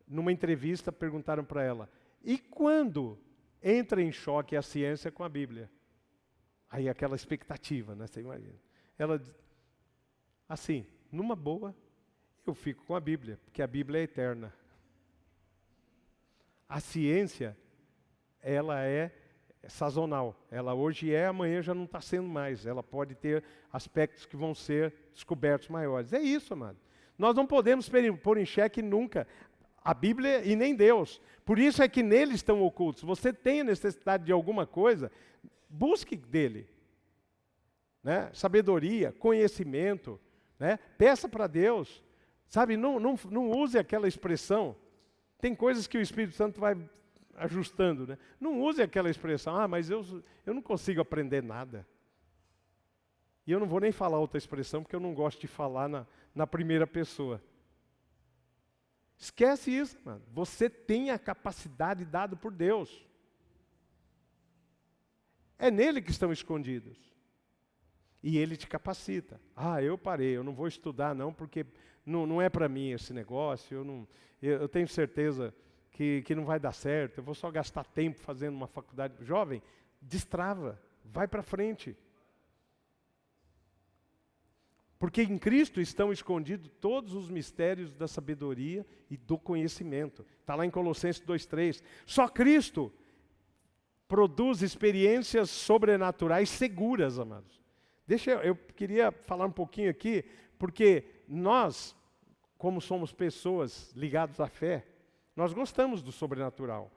numa entrevista, perguntaram para ela, e quando entra em choque a ciência com a Bíblia? Aí aquela expectativa, né? Você imagina. Ela, assim, numa boa, eu fico com a Bíblia, porque a Bíblia é eterna. A ciência, ela é sazonal. Ela hoje é, amanhã já não está sendo mais. Ela pode ter aspectos que vão ser descobertos maiores. É isso, amado. Nós não podemos pôr em xeque nunca a Bíblia e nem Deus. Por isso é que nele estão ocultos. Você tem a necessidade de alguma coisa, busque dele. Né? Sabedoria, conhecimento. Né? Peça para Deus. Sabe, não use aquela expressão. Tem coisas que o Espírito Santo vai ajustando. Né? Não use aquela expressão, mas eu não consigo aprender nada. E eu não vou nem falar outra expressão, porque eu não gosto de falar na primeira pessoa. Esquece isso, mano. Você tem a capacidade dada por Deus. É nele que estão escondidos. E ele te capacita. Eu parei, eu não vou estudar não, porque não é para mim esse negócio, eu tenho certeza que não vai dar certo, eu vou só gastar tempo fazendo uma faculdade. Jovem, destrava, vai para frente. Porque em Cristo estão escondidos todos os mistérios da sabedoria e do conhecimento. Está lá em Colossenses 2,3. Só Cristo produz experiências sobrenaturais seguras, amados. Eu queria falar um pouquinho aqui, porque nós, como somos pessoas ligadas à fé, nós gostamos do sobrenatural.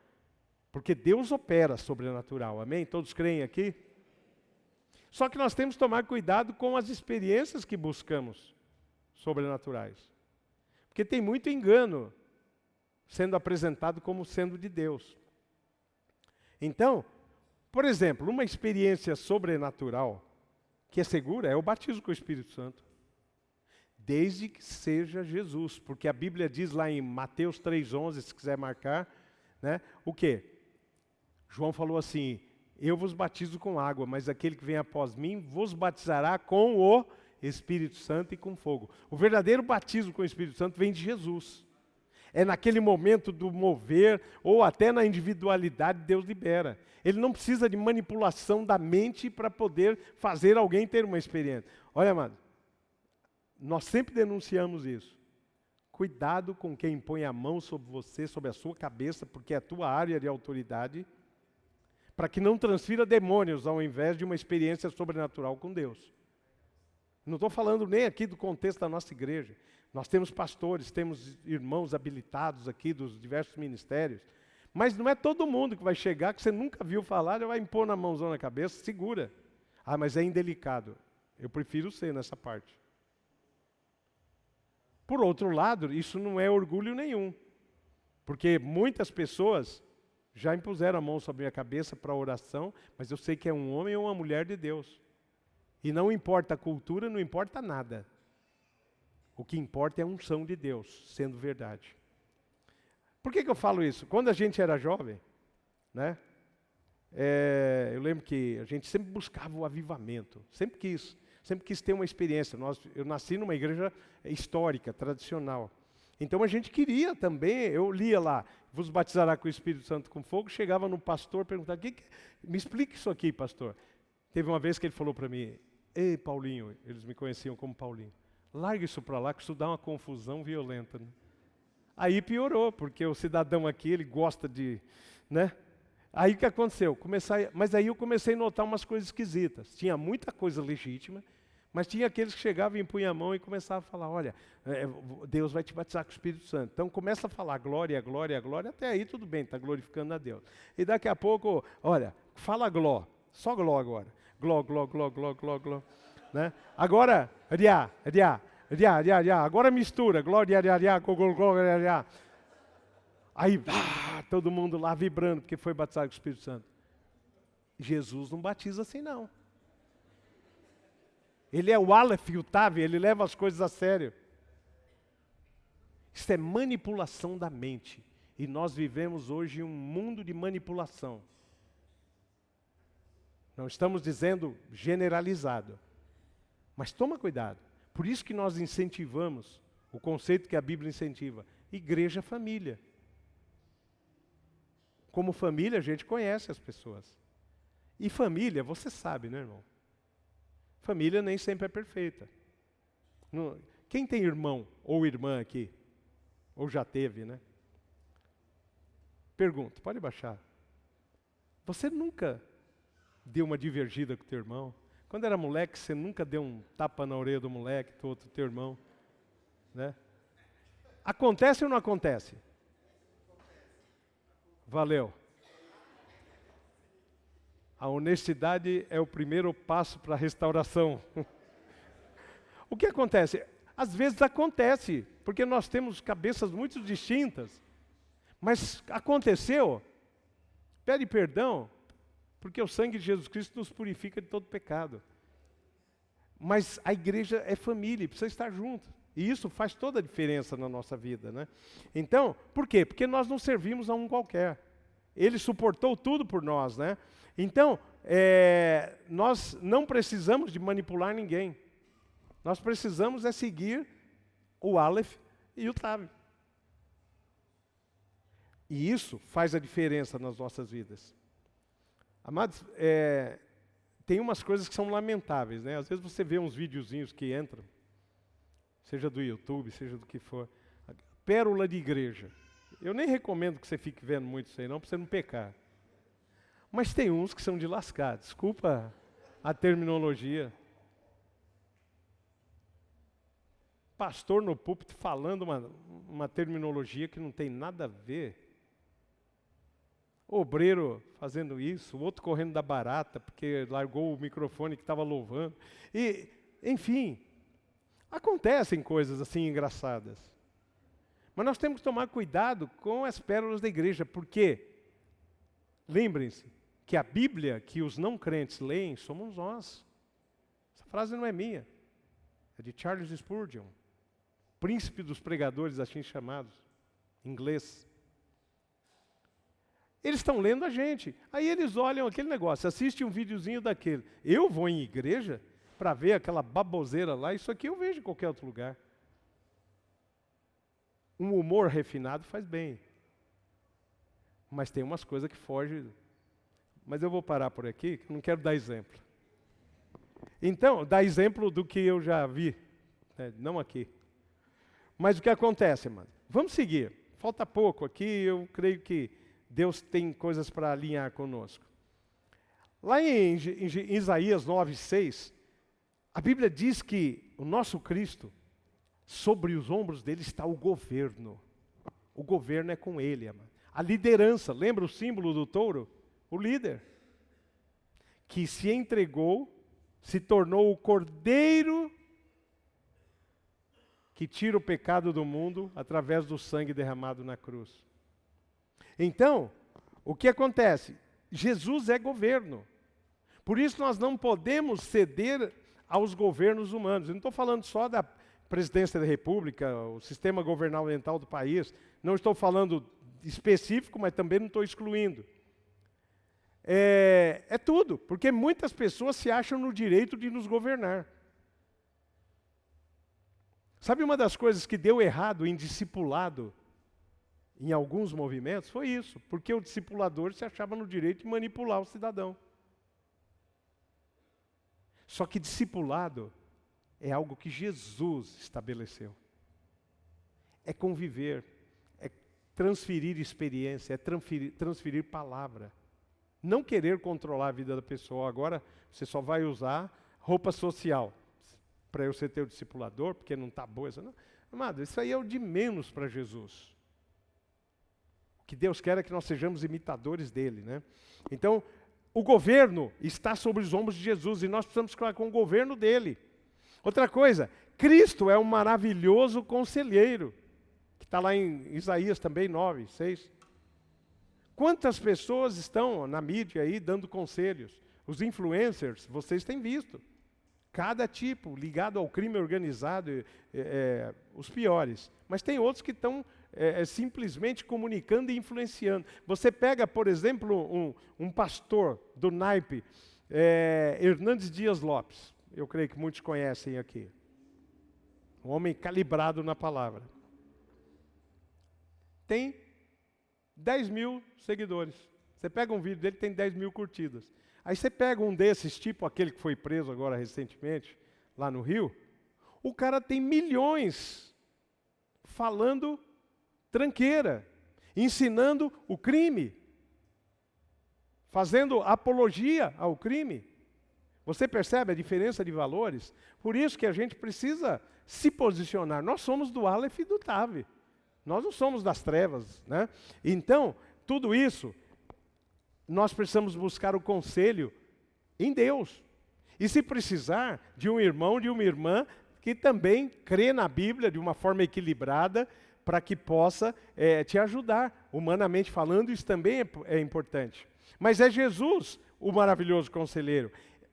Porque Deus opera sobrenatural, amém? Todos creem aqui? Só que nós temos que tomar cuidado com as experiências que buscamos sobrenaturais. Porque tem muito engano sendo apresentado como sendo de Deus. Então, por exemplo, uma experiência sobrenatural que é segura é o batismo com o Espírito Santo. Desde que seja Jesus. Porque a Bíblia diz lá em Mateus 3,11, se quiser marcar, né, o quê? João falou assim: eu vos batizo com água, mas aquele que vem após mim vos batizará com o Espírito Santo e com fogo. O verdadeiro batismo com o Espírito Santo vem de Jesus. É naquele momento do mover, ou até na individualidade, Deus libera. Ele não precisa de manipulação da mente para poder fazer alguém ter uma experiência. Olha, amado, nós sempre denunciamos isso. Cuidado com quem põe a mão sobre você, sobre a sua cabeça, porque é a tua área de autoridade, para que não transfira demônios ao invés de uma experiência sobrenatural com Deus. Não estou falando nem aqui do contexto da nossa igreja. Nós temos pastores, temos irmãos habilitados aqui dos diversos ministérios, mas não é todo mundo que vai chegar, que você nunca viu falar, já vai impor na mãozão na cabeça, segura. Ah, mas é indelicado. Eu prefiro ser nessa parte. Por outro lado, isso não é orgulho nenhum, porque muitas pessoas já impuseram a mão sobre a minha cabeça para oração, mas eu sei que é um homem ou uma mulher de Deus. E não importa a cultura, não importa nada. O que importa é a unção de Deus, sendo verdade. Por que eu falo isso? Quando a gente era jovem, né, eu lembro que a gente sempre buscava o avivamento, sempre quis ter uma experiência. Eu nasci numa igreja histórica, tradicional. Então a gente queria também, eu lia lá, vos batizará com o Espírito Santo com fogo, chegava no pastor, perguntava, me explica isso aqui, pastor. Teve uma vez que ele falou para mim: ei, Paulinho, eles me conheciam como Paulinho, larga isso para lá, que isso dá uma confusão violenta. Né? Aí piorou, porque o cidadão aqui, ele gosta de, né? Aí o que aconteceu? Mas aí eu comecei a notar umas coisas esquisitas. Tinha muita coisa legítima, mas tinha aqueles que chegavam, impunham a mão e começavam a falar: olha, Deus vai te batizar com o Espírito Santo. Então começa a falar glória, glória, glória, até aí tudo bem, está glorificando a Deus. E daqui a pouco, olha, fala gló, só gló agora. Gló, gló, gló, gló, gló, gló. Né? Agora, riá, agora mistura, glória, riá, glória, riá. Aí, todo mundo lá vibrando, porque foi batizado com o Espírito Santo. Jesus não batiza assim, não. Ele é o Aleph e o Tav, ele leva as coisas a sério. Isso é manipulação da mente. E nós vivemos hoje um mundo de manipulação. Não estamos dizendo generalizado. Mas toma cuidado. Por isso que nós incentivamos o conceito que a Bíblia incentiva: igreja família. Como família, a gente conhece as pessoas. E família, você sabe, né, irmão? Família nem sempre é perfeita. Quem tem irmão ou irmã aqui? Ou já teve, né? Pergunta, pode baixar. Você nunca deu uma divergida com o teu irmão? Quando era moleque, você nunca deu um tapa na orelha do moleque, do outro teu irmão? Né? Acontece ou não acontece? Valeu. A honestidade é o primeiro passo para a restauração. O que acontece? Às vezes acontece, porque nós temos cabeças muito distintas. Mas aconteceu, pede perdão, porque o sangue de Jesus Cristo nos purifica de todo pecado. Mas a igreja é família, precisa estar junto. E isso faz toda a diferença na nossa vida, né? Então, por quê? Porque nós não servimos a um qualquer. Ele suportou tudo por nós, né? Então, nós não precisamos de manipular ninguém. Nós precisamos seguir o Aleph e o Tav. E isso faz a diferença nas nossas vidas. Amados, tem umas coisas que são lamentáveis, né? Às vezes você vê uns videozinhos que entram, seja do YouTube, seja do que for, pérola de igreja. Eu nem recomendo que você fique vendo muito isso aí não, para você não pecar. Mas tem uns que são de lascar, desculpa a terminologia. Pastor no púlpito falando uma terminologia que não tem nada a ver. Obreiro fazendo isso, o outro correndo da barata, porque largou o microfone que estava louvando. E, enfim, acontecem coisas assim engraçadas. Mas nós temos que tomar cuidado com as pérolas da igreja, porque, lembrem-se, que a Bíblia que os não crentes leem somos nós. Essa frase não é minha, é de Charles Spurgeon, príncipe dos pregadores assim chamados, inglês. Eles estão lendo a gente. Aí eles olham aquele negócio, assistem um videozinho daquele. Eu vou em igreja para ver aquela baboseira lá, isso aqui eu vejo em qualquer outro lugar. Um humor refinado faz bem. Mas tem umas coisas que fogem. Mas eu vou parar por aqui, que não quero dar exemplo. Então, dar exemplo do que eu já vi. Não aqui. Mas o que acontece, mano? Vamos seguir. Falta pouco aqui, eu creio que Deus tem coisas para alinhar conosco. Lá em Isaías 9:6, a Bíblia diz que o nosso Cristo, sobre os ombros dele está o governo. O governo é com ele, amado. A liderança, lembra o símbolo do touro? O líder. Que se entregou, se tornou o cordeiro que tira o pecado do mundo através do sangue derramado na cruz. Então, o que acontece? Jesus é governo. Por isso nós não podemos ceder aos governos humanos. Eu não estou falando só da presidência da República, o sistema governamental do país. Não estou falando específico, mas também não estou excluindo. É tudo, porque muitas pessoas se acham no direito de nos governar. Sabe uma das coisas que deu errado em discipulado em alguns movimentos? Foi isso, porque o discipulador se achava no direito de manipular o cidadão. Só que discipulado é algo que Jesus estabeleceu. É conviver, é transferir experiência, é transferir palavra. Não querer controlar a vida da pessoa. Agora você só vai usar roupa social para eu ser teu discipulador, porque não está boa. Não. Amado, isso aí é o de menos para Jesus. O que Deus quer é que nós sejamos imitadores dele, né? Então, o governo está sobre os ombros de Jesus e nós precisamos ficar com o governo dele. Outra coisa, Cristo é um maravilhoso conselheiro, que está lá em Isaías também 9:6. Quantas pessoas estão na mídia aí dando conselhos? Os influencers, vocês têm visto. Cada tipo, ligado ao crime organizado, os piores. Mas tem outros que estão simplesmente comunicando e influenciando. Você pega, por exemplo, um pastor do naipe, Hernandes Dias Lopes. Eu creio que muitos conhecem aqui. Um homem calibrado na palavra. Tem 10 mil seguidores. Você pega um vídeo dele, tem 10 mil curtidas. Aí você pega um desses, tipo aquele que foi preso agora recentemente, lá no Rio, o cara tem milhões falando tranqueira, ensinando o crime, fazendo apologia ao crime. Você percebe a diferença de valores? Por isso que a gente precisa se posicionar. Nós somos do Aleph e do Tav. Nós não somos das trevas, né? Então, tudo isso, nós precisamos buscar o conselho em Deus. E se precisar de um irmão, de uma irmã, que também crê na Bíblia de uma forma equilibrada, para que possa te ajudar. Humanamente falando, isso também é importante. Mas é Jesus o maravilhoso conselheiro.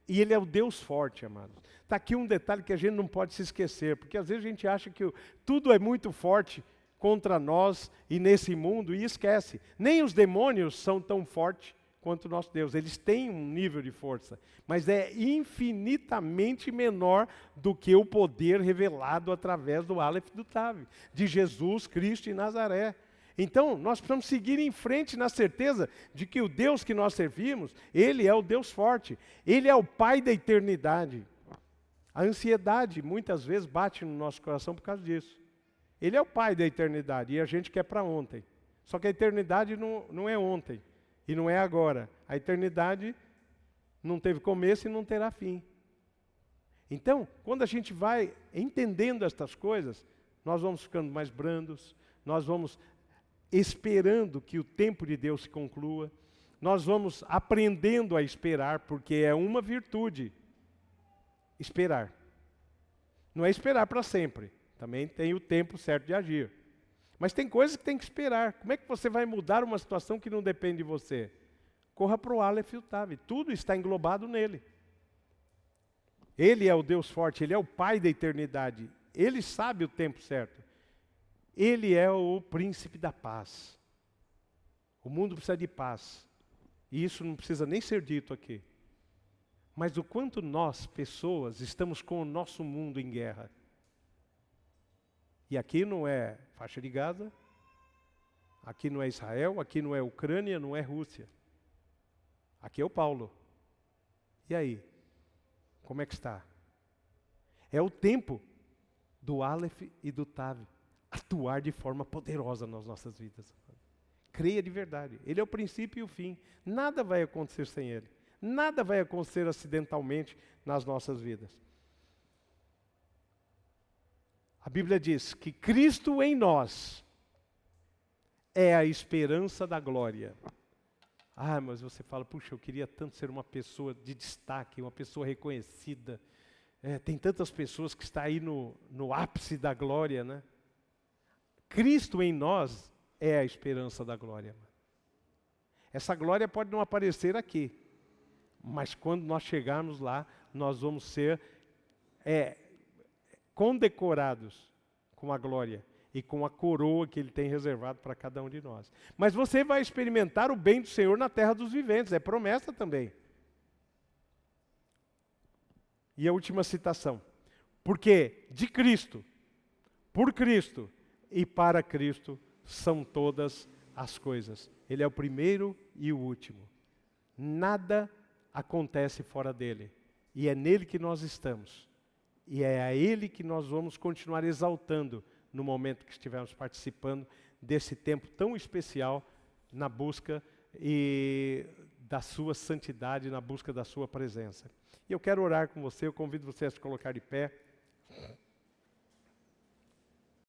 E Ele é o Deus forte, amados. Está aqui um detalhe que a gente não pode se esquecer, porque às vezes a gente acha que tudo é muito forte contra nós e nesse mundo, e esquece. Nem os demônios são tão fortes quanto o nosso Deus. Eles têm um nível de força, mas é infinitamente menor do que o poder revelado através do Aleph e do Tav, de Jesus Cristo de Nazaré. Então, nós precisamos seguir em frente na certeza de que o Deus que nós servimos, Ele é o Deus forte, Ele é o Pai da eternidade. A ansiedade muitas vezes bate no nosso coração por causa disso. Ele é o Pai da eternidade e a gente quer para ontem. Só que a eternidade não é ontem e não é agora. A eternidade não teve começo e não terá fim. Então, quando a gente vai entendendo estas coisas, nós vamos ficando mais brandos, nós vamos esperando que o tempo de Deus se conclua, nós vamos aprendendo a esperar, porque é uma virtude. Esperar. Não é esperar para sempre. Também tem o tempo certo de agir. Mas tem coisas que tem que esperar. Como é que você vai mudar uma situação que não depende de você? Corra para o Aleph e o Tav. Tudo está englobado nele. Ele é o Deus forte, Ele é o Pai da eternidade. Ele sabe o tempo certo. Ele é o príncipe da paz. O mundo precisa de paz. E isso não precisa nem ser dito aqui. Mas o quanto nós, pessoas, estamos com o nosso mundo em guerra. E aqui não é faixa de Gaza, aqui não é Israel, aqui não é Ucrânia, não é Rússia. Aqui é o Paulo. E aí? Como é que está? É o tempo do Aleph e do Tav atuar de forma poderosa nas nossas vidas. Creia de verdade. Ele é o princípio e o fim. Nada vai acontecer sem Ele. Nada vai acontecer acidentalmente nas nossas vidas. A Bíblia diz que Cristo em nós é a esperança da glória. Ah, mas você fala, puxa, eu queria tanto ser uma pessoa de destaque, uma pessoa reconhecida. Tem tantas pessoas que estão aí no ápice da glória, né? Cristo em nós é a esperança da glória. Essa glória pode não aparecer aqui, mas quando nós chegarmos lá, nós vamos ser condecorados com a glória e com a coroa que Ele tem reservado para cada um de nós. Mas você vai experimentar o bem do Senhor na terra dos viventes, é promessa também. E a última citação. Porque de Cristo, por Cristo e para Cristo são todas as coisas. Ele é o primeiro e o último. Nada acontece fora dele. E é nele que nós estamos. E é a Ele que nós vamos continuar exaltando no momento que estivermos participando desse tempo tão especial na busca da sua santidade, na busca da sua presença. E eu quero orar com você, eu convido você a se colocar de pé.